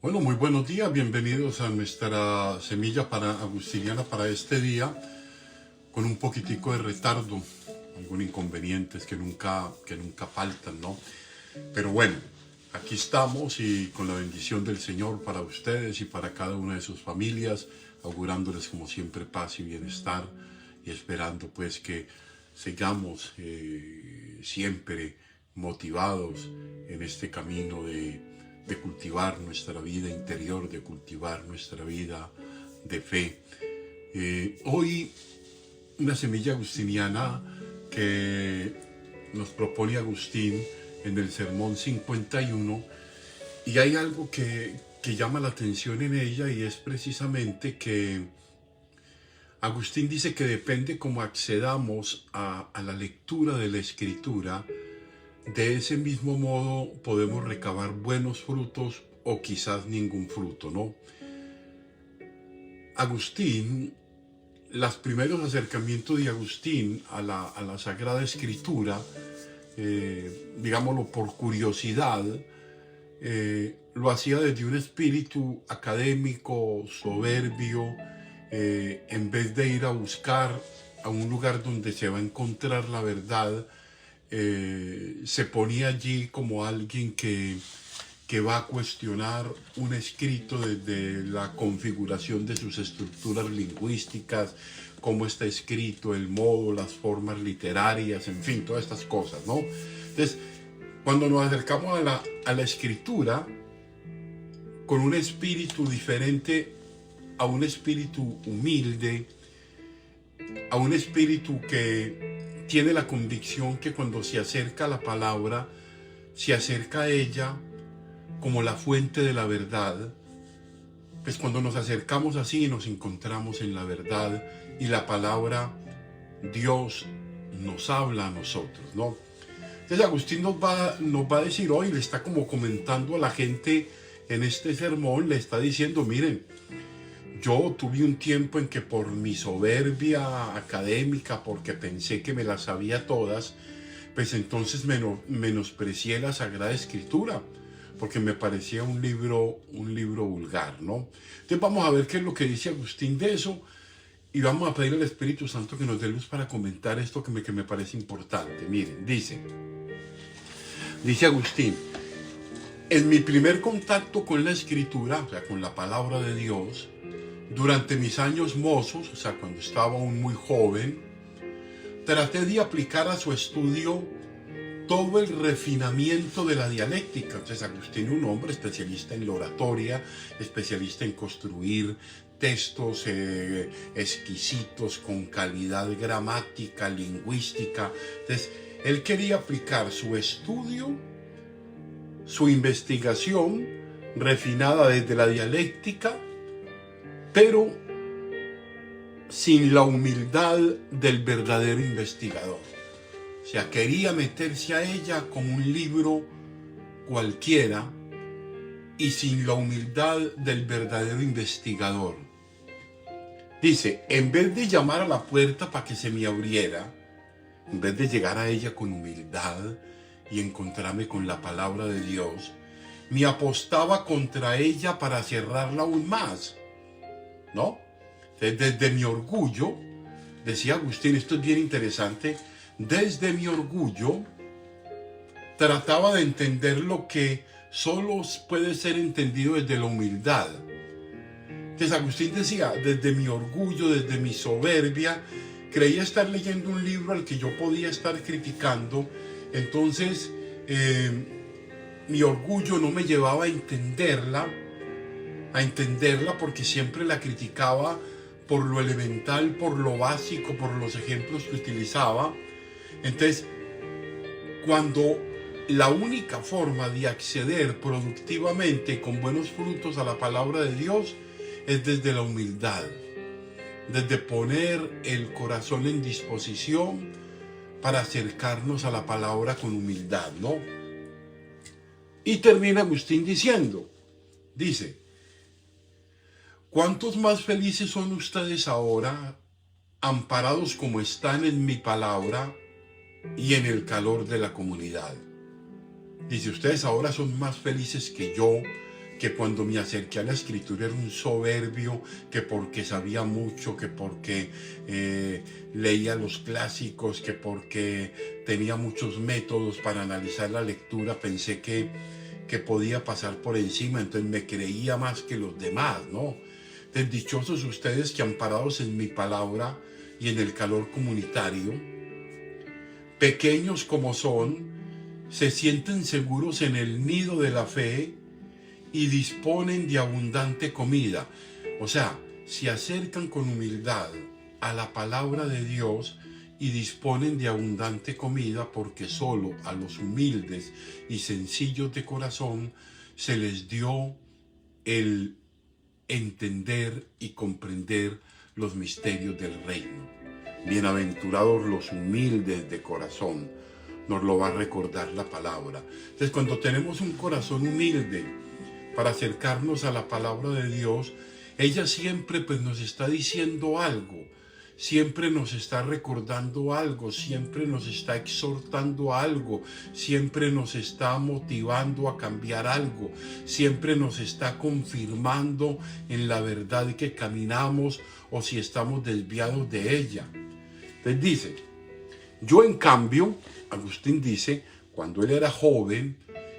Bueno, muy buenos días, bienvenidos a nuestra semilla agustiniana para este día, con un poquitico de retardo, algunos inconvenientes que nunca faltan, ¿no? Pero bueno, aquí estamos y con la bendición del Señor para ustedes y para cada una de sus familias, augurándoles como siempre paz y bienestar y esperando pues que sigamos siempre motivados en este camino de cultivar nuestra vida interior, de cultivar nuestra vida de fe. Hoy una semilla agustiniana que nos propone Agustín en el Sermón 51, y hay algo que llama la atención en ella, y es precisamente que Agustín dice que depende cómo accedamos a la lectura de la Escritura. De ese mismo modo podemos recabar buenos frutos o quizás ningún fruto, ¿no? Agustín, los primeros acercamientos de Agustín a la Sagrada Escritura, digámoslo por curiosidad, lo hacía desde un espíritu académico, soberbio, en vez de ir a buscar a un lugar donde se va a encontrar la verdad. Se ponía allí como alguien que va a cuestionar un escrito desde la configuración de sus estructuras lingüísticas, cómo está escrito, el modo, las formas literarias, en fin, todas estas cosas, ¿no? Entonces, cuando nos acercamos a la escritura con un espíritu diferente, a un espíritu humilde, a un espíritu que tiene la convicción que cuando se acerca a la palabra, se acerca a ella como la fuente de la verdad, pues cuando nos acercamos así nos encontramos en la verdad y la palabra, Dios nos habla a nosotros, ¿no? Entonces Agustín nos va a decir hoy, le está como comentando a la gente en este sermón, le está diciendo, miren, yo tuve un tiempo en que por mi soberbia académica, porque pensé que me las sabía todas, pues entonces menosprecié la Sagrada Escritura, porque me parecía un libro vulgar, ¿no? Entonces vamos a ver qué es lo que dice Agustín de eso, y vamos a pedir al Espíritu Santo que nos dé luz para comentar esto que me parece importante. Miren, dice Agustín, en mi primer contacto con la Escritura, o sea, con la palabra de Dios, durante mis años mozos, o sea, cuando estaba aún muy joven, traté de aplicar a su estudio todo el refinamiento de la dialéctica. Entonces, Agustín, un hombre especialista en la oratoria, especialista en construir textos exquisitos, con calidad gramática, lingüística. Entonces, él quería aplicar su estudio, su investigación refinada desde la dialéctica, pero sin la humildad del verdadero investigador. O sea, quería meterse a ella como un libro cualquiera y sin la humildad del verdadero investigador. Dice, en vez de llamar a la puerta para que se me abriera, en vez de llegar a ella con humildad y encontrarme con la palabra de Dios, me apostaba contra ella para cerrarla aún más, ¿no? Desde mi orgullo, decía Agustín, esto es bien interesante, desde mi orgullo trataba de entender lo que solo puede ser entendido desde la humildad. Entonces Agustín decía, desde mi orgullo, desde mi soberbia, creía estar leyendo un libro al que yo podía estar criticando. Entonces mi orgullo no me llevaba a entenderla porque siempre la criticaba por lo elemental, por lo básico, por los ejemplos que utilizaba. Entonces, cuando la única forma de acceder productivamente con buenos frutos a la palabra de Dios es desde la humildad, desde poner el corazón en disposición para acercarnos a la palabra con humildad, ¿no? Y termina Agustín diciendo, dice, ¿cuántos más felices son ustedes ahora, amparados como están en mi palabra y en el calor de la comunidad? Dice, ustedes ahora son más felices que yo, que cuando me acerqué a la escritura era un soberbio, que porque sabía mucho, que porque leía los clásicos, que porque tenía muchos métodos para analizar la lectura, pensé que podía pasar por encima, entonces me creía más que los demás, ¿no? Entonces, dichosos ustedes que amparados en mi palabra y en el calor comunitario, pequeños como son, se sienten seguros en el nido de la fe y disponen de abundante comida. O sea, se acercan con humildad a la palabra de Dios y disponen de abundante comida, porque solo a los humildes y sencillos de corazón se les dio el entender y comprender los misterios del reino. Bienaventurados los humildes de corazón, nos lo va a recordar la palabra. Entonces, cuando tenemos un corazón humilde para acercarnos a la palabra de Dios, ella siempre pues nos está diciendo algo, siempre nos está recordando algo, siempre nos está exhortando a algo, siempre nos está motivando a cambiar algo, siempre nos está confirmando en la verdad que caminamos o si estamos desviados de ella. Entonces dice, yo en cambio, Agustín dice, cuando él era joven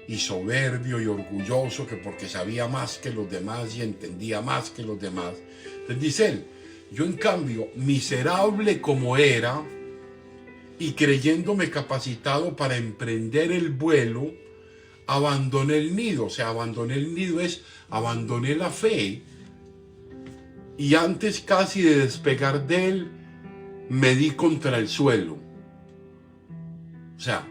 y soberbio y orgulloso, que porque sabía más que los demás y entendía más que los demás, entonces dice él, yo en cambio, miserable como era y creyéndome capacitado para emprender el vuelo, abandoné el nido. O sea, abandoné el nido es, abandoné la fe, y antes casi de despegar de él, me di contra el suelo. O sea,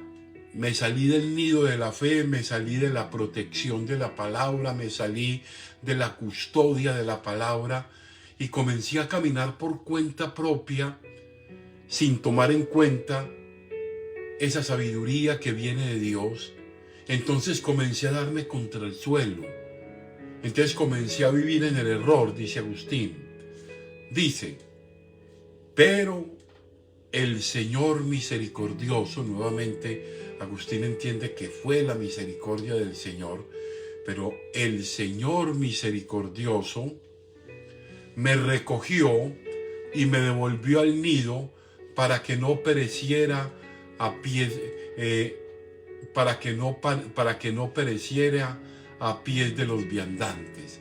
me salí del nido de la fe, me salí de la protección de la palabra, me salí de la custodia de la palabra y comencé a caminar por cuenta propia sin tomar en cuenta esa sabiduría que viene de Dios. Entonces comencé a darme contra el suelo. Entonces comencé a vivir en el error, dice Agustín. Dice, pero el Señor misericordioso, nuevamente Agustín entiende que fue la misericordia del Señor, pero el Señor misericordioso me recogió y me devolvió al nido para que no pereciera a pies, para que no pereciera a pies de los viandantes.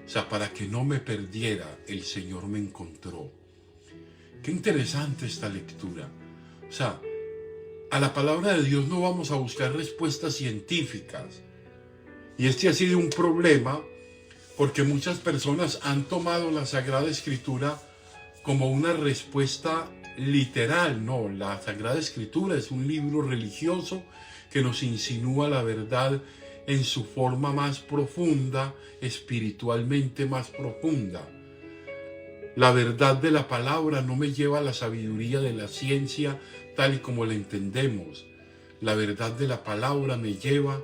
O sea, para que no me perdiera, el Señor me encontró. Qué interesante esta lectura. O sea, a la palabra de Dios no vamos a buscar respuestas científicas. Y este ha sido un problema porque muchas personas han tomado la Sagrada Escritura como una respuesta literal. No, la Sagrada Escritura es un libro religioso que nos insinúa la verdad en su forma más profunda, espiritualmente más profunda. La verdad de la palabra no me lleva a la sabiduría de la ciencia tal y como la entendemos. La verdad de la palabra me lleva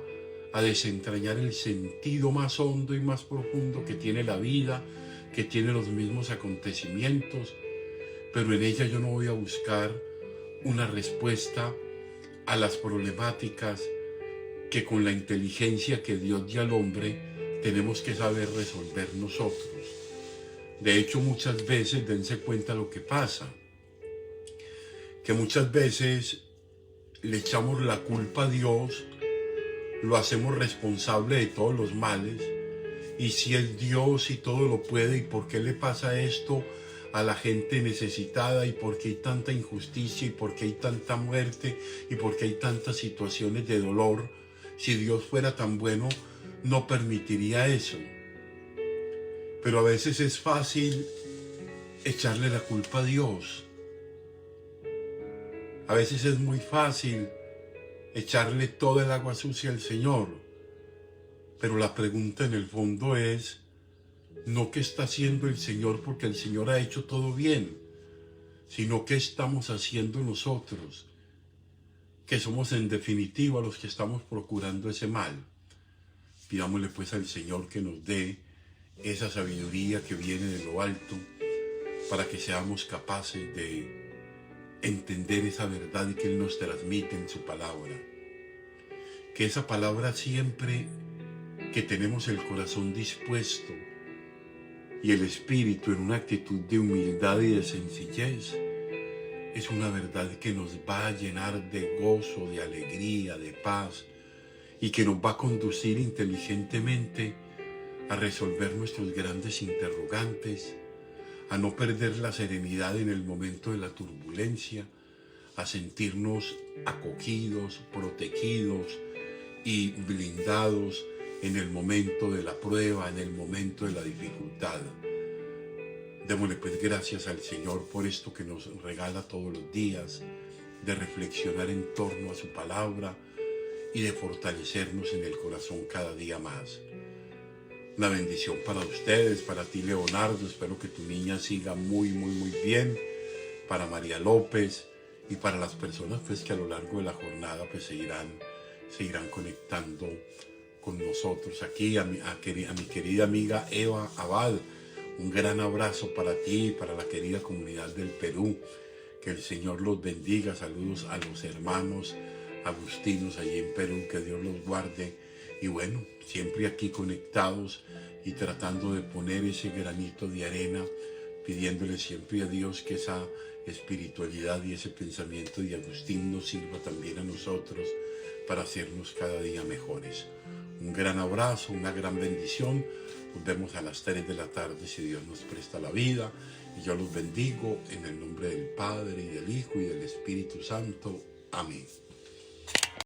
a desentrañar el sentido más hondo y más profundo que tiene la vida, que tiene los mismos acontecimientos, pero en ella yo no voy a buscar una respuesta a las problemáticas que con la inteligencia que Dios dio al hombre tenemos que saber resolver nosotros. De hecho, muchas veces dense cuenta lo que pasa, que muchas veces le echamos la culpa a Dios, lo hacemos responsable de todos los males, y si es Dios y todo lo puede, ¿y por qué le pasa esto a la gente necesitada? ¿Y por qué hay tanta injusticia? ¿Y por qué hay tanta muerte? ¿Y por qué hay tantas situaciones de dolor? Si Dios fuera tan bueno, no permitiría eso. Pero a veces es fácil echarle la culpa a Dios. A veces es muy fácil echarle toda el agua sucia al Señor. Pero la pregunta en el fondo es, no qué está haciendo el Señor porque el Señor ha hecho todo bien, sino qué estamos haciendo nosotros, que somos en definitiva los que estamos procurando ese mal. Pidámosle pues al Señor que nos dé esa sabiduría que viene de lo alto para que seamos capaces de entender esa verdad que Él nos transmite en su palabra. Que esa palabra siempre que tenemos el corazón dispuesto y el espíritu en una actitud de humildad y de sencillez, es una verdad que nos va a llenar de gozo, de alegría, de paz, y que nos va a conducir inteligentemente a resolver nuestros grandes interrogantes, a no perder la serenidad en el momento de la turbulencia, a sentirnos acogidos, protegidos y blindados en el momento de la prueba, en el momento de la dificultad. Démosle pues gracias al Señor por esto que nos regala todos los días, de reflexionar en torno a su palabra y de fortalecernos en el corazón cada día más. Una bendición para ustedes, para ti Leonardo, espero que tu niña siga muy bien, para María López y para las personas pues que a lo largo de la jornada pues se irán conectando con nosotros aquí, a mi querida amiga Eva Abad, un gran abrazo para ti y para la querida comunidad del Perú, que el Señor los bendiga, saludos a los hermanos agustinos allí en Perú, que Dios los guarde. Y bueno, siempre aquí conectados y tratando de poner ese granito de arena, pidiéndole siempre a Dios que esa espiritualidad y ese pensamiento de Agustín nos sirva también a nosotros para hacernos cada día mejores. Un gran abrazo, una gran bendición. Nos vemos a las 3 de la tarde si Dios nos presta la vida. Y yo los bendigo en el nombre del Padre, y del Hijo, y del Espíritu Santo. Amén.